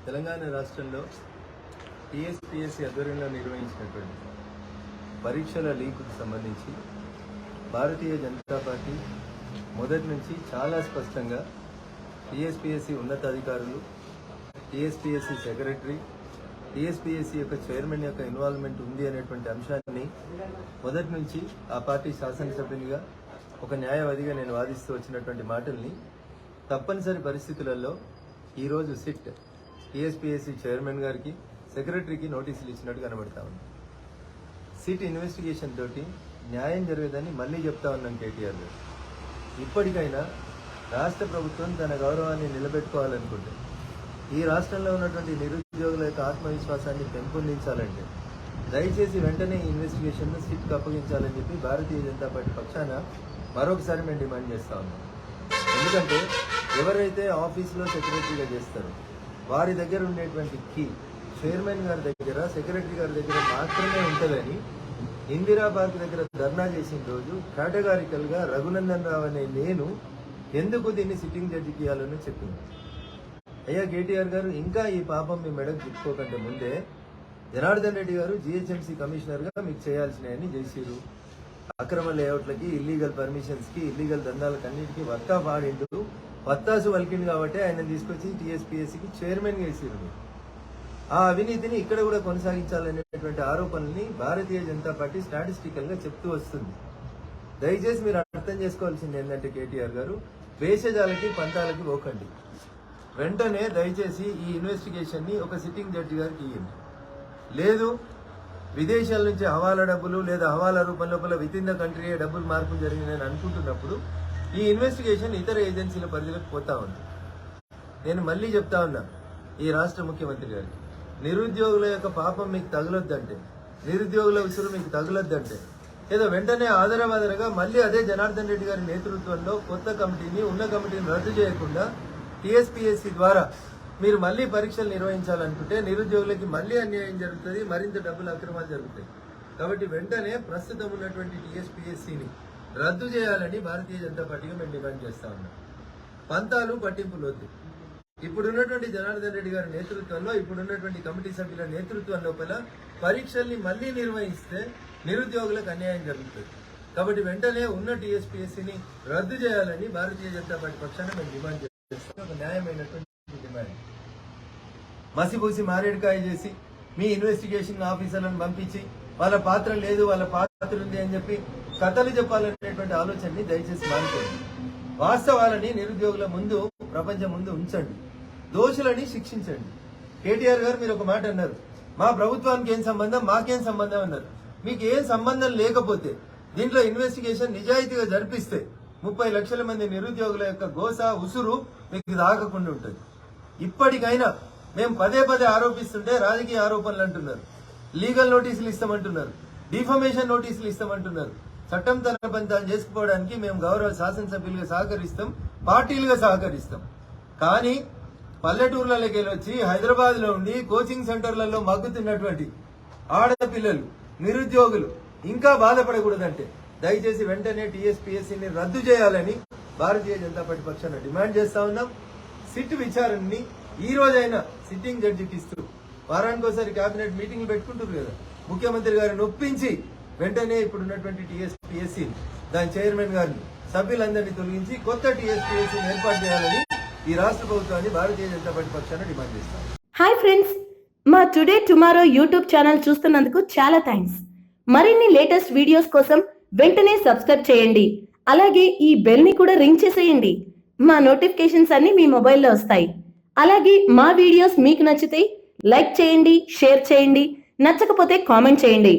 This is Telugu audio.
తెలంగాణ రాష్ట్రంలో టీఎస్పీఎస్సీ ఆధ్వర్యంలో నిర్వహించినటువంటి పరీక్షల లీకుకు సంబంధించి భారతీయ జనతా పార్టీ మొదటి నుంచి చాలా స్పష్టంగా టీఎస్పీఎస్సీ ఉన్నతాధికారులు, టీఎస్పీఎస్సీ సెక్రటరీ, టీఎస్పీఎస్సీ యొక్క చైర్మన్ యొక్క ఇన్వాల్వ్మెంట్ ఉంది అనేటువంటి అంశాన్ని మొదటి నుంచి ఆ పార్టీ శాసనసభ్యునిగా ఒక న్యాయవాదిగా నేను వాదిస్తూ వచ్చినటువంటి మాటల్ని తప్పనిసరి పరిస్థితులలో ఈరోజు సిట్ టీఎస్పీఎస్సీ చైర్మన్ గారికి, సెక్రటరీకి నోటీసులు ఇచ్చినట్టు కనబడతా ఉంది. సిట్ ఇన్వెస్టిగేషన్ తోటి న్యాయం జరగదని మళ్ళీ చెప్తా ఉన్నాం కేటీఆర్ గారు. ఇప్పటికైనా రాష్ట్ర ప్రభుత్వం తన గౌరవాన్ని నిలబెట్టుకోవాలనుకుంటే, ఈ రాష్ట్రంలో ఉన్నటువంటి నిరుద్యోగుల యొక్క ఆత్మవిశ్వాసాన్ని పెంపొందించాలంటే దయచేసి వెంటనే ఈ ఇన్వెస్టిగేషన్ను సిట్కి అప్పగించాలని చెప్పి భారతీయ జనతా పార్టీ పక్షాన మరొకసారి మేము డిమాండ్ చేస్తా ఉన్నాం. ఎందుకంటే ఎవరైతే ఆఫీసులో సెక్రటరీగా చేస్తారో వారి దగ్గర ఉండేటువంటి కీ చైర్మన్ గారి దగ్గర, సెక్రటరీ గారి దగ్గర మాత్రమే ఉంటుందని ఇందిరా పార్క్ దగ్గర ధర్నా చేసిన రోజు కేటగారికల్గా రఘునందన్ రావు అనే నేను ఎందుకు దీన్ని సిట్టింగ్ జడ్జికి ఇవ్వాలని చెప్పింది. అయ్యా కేటీఆర్ గారు, ఇంకా ఈ పాపం మీ మెడకు చుట్టుకోకంటే ముందే జనార్దన్ రెడ్డి గారు జిహెచ్ఎంసీ కమిషనర్గా మీకు చేయాల్సినవన్నీ చేసిరు. అక్రమ లేఅవుట్లకి, ఇల్లీగల్ పర్మిషన్స్కి, ఇల్లీగల్ దందాలకు అన్నిటికీ వత్తా పాడిండు, వత్తాసు వలికింది కాబట్టి ఆయన తీసుకొచ్చి టీఎస్పీఎస్సీకి చైర్మన్గా వేసిరు. ఆ అవినీతిని ఇక్కడ కూడా కొనసాగించాలనేటువంటి ఆరోపణల్ని భారతీయ జనతా పార్టీ స్టాటిస్టికల్గా చెప్తూ వస్తుంది. దయచేసి మీరు అర్థం చేసుకోవాల్సింది ఏంటంటే కేటీఆర్ గారు, వేషజాలకి పంతాలకి పోకండి. వెంటనే దయచేసి ఈ ఇన్వెస్టిగేషన్ని ఒక సిట్టింగ్ జడ్జి గారికి ఇవ్వండి. లేదు విదేశాల నుంచి హవాలా డబ్బులు లేదా హవాలా రూపం లోపల విత్ ఇన్ ద కంట్రీ డబ్బులు మార్పులు జరిగినాయని అనుకుంటున్నప్పుడు ఈ ఇన్వెస్టిగేషన్ ఇతర ఏజెన్సీల పరిధిలోకి పోతా ఉంది. నేను మళ్ళీ చెప్తా ఉన్నా ఈ రాష్ట్ర ముఖ్యమంత్రి గారికి, నిరుద్యోగుల యొక్క పాపం మీకు తగలొద్దంటే, నిరుద్యోగుల ఉసురు మీకు తగలొద్దంటే ఏదో వెంటనే ఆదరవాదరగా మళ్ళీ అదే జనార్దన్ రెడ్డి గారి నేతృత్వంలో కొత్త కమిటీని, ఉన్న కమిటీని రద్దు చేయకుండా టీఎస్పీఎస్సీ ద్వారా మీరు మళ్ళీ పరీక్షలు నిర్వహించాలనుకుంటే నిరుద్యోగులకి మళ్ళీ అన్యాయం జరుగుతుంది, మరింత డబ్బులు అక్రమాలు జరుగుతాయి. కాబట్టి వెంటనే ప్రస్తుతం ఉన్నటువంటి టీఎస్పీఎస్సీని రద్దు చేయాలని భారతీయ జనతా పార్టీగా మేము డిమాండ్ చేస్తా ఉన్నాం. పంతాలు పట్టింపులు వద్దు. ఇప్పుడున్నటువంటి జనార్దన్ రెడ్డి గారి నేతృత్వంలో, ఇప్పుడున్నటువంటి కమిటీ సభ్యుల నేతృత్వం లోపల పరీక్షల్ని మళ్లీ నిర్వహిస్తే నిరుద్యోగులకు అన్యాయం జరుగుతుంది. కాబట్టి వెంటనే ఉన్న టీఎస్పీఎస్సీని రద్దు చేయాలని భారతీయ జనతా పార్టీ పక్షాన మేము డిమాండ్ చేస్తాం. ఒక న్యాయమైనటువంటి డిమాండ్. మసిపూసి మారేడుకాయ చేసి మీ ఇన్వెస్టిగేషన్ ఆఫీసర్లను పంపించి వాళ్ళ పాత్ర లేదు, వాళ్ళ పాత్ర ఉంది అని చెప్పి కథలు చెప్పాలనేటువంటి ఆలోచనని దయచేసి మానుకోండి. వాస్తవాలని నిరుద్యోగుల ముందు, ప్రపంచం ముందు ఉంచండి. దోషులని శిక్షించండి. కేటీఆర్ గారు మీరు ఒక మాట అన్నారు, మా ప్రభుత్వానికి ఏం సంబంధం, మాకేం సంబంధం అన్నారు. మీకు ఏం సంబంధం లేకపోతే దీంట్లో ఇన్వెస్టిగేషన్ నిజాయితీగా జరిపిస్తే 30 లక్షల మంది నిరుద్యోగుల యొక్క గోస, ఉసురు మీకు దాగకుండా ఉంటుంది. ఇప్పటికైనా మేము పదే పదే ఆరోపిస్తుంటే రాజకీయ ఆరోపణలు అంటున్నారు, లీగల్ నోటీసులు ఇస్తామంటున్నారు, డిఫమేషన్ నోటీసులు ఇస్తామంటున్నారు. చట్టం తన పంతాలు చేసుకుపోవడానికి మేము గౌరవ శాసనసభ్యులుగా సహకరిస్తాం, పార్టీలుగా సహకరిస్తాం. కానీ పల్లెటూర్లలోకి వెళ్ళొచ్చి హైదరాబాద్ లో ఉండి కోచింగ్ సెంటర్లలో మగ్గుతున్నటువంటి ఆడపిల్లలు, నిరుద్యోగులు ఇంకా బాధపడకూడదంటే దయచేసి వెంటనే టీఎస్పీఎస్సీని రద్దు చేయాలని భారతీయ జనతా పార్టీ పక్షాన డిమాండ్ చేస్తా ఉన్నాం. సిట్ విచారణని ఈ రోజైనా సిట్టింగ్ జడ్జికి ఇస్తూ, వారానికి ఒకసారి కేబినెట్ మీటింగ్లు పెట్టుకుంటారు కదా, ముఖ్యమంత్రి గారిని ఒప్పించి వెంటనే ఇప్పుడున్నటువంటి టీఎస్పీఎస్సీ దాని చైర్మన్ గారిని, సభ్యులందరినీ తొలగించి కొత్త టీఎస్పీఎస్సీని ఏర్పాటు చేయాలని ఈ రాష్ట్ర ప్రభుత్వాన్ని భారతీయ జనతా పార్టీ పక్షాన డిమాండ్ చేస్తాం. హాయ్ ఫ్రెండ్స్, మా టుడే టుమారో యూట్యూబ్ ఛానల్ చూస్తున్నందుకు చాలా థ్యాంక్స్. మరిన్ని లేటెస్ట్ వీడియోస్ కోసం వెంటనే సబ్స్క్రైబ్ చేయండి. అలాగే ఈ బెల్ ని కూడా రింగ్ చేసేయండి. మా నోటిఫికేషన్స్ అన్ని మీ మొబైల్లో వస్తాయి. అలాగే మా వీడియోస్ మీకు నచ్చితే లైక్ చేయండి, షేర్ చేయండి, నచ్చకపోతే కామెంట్ చేయండి.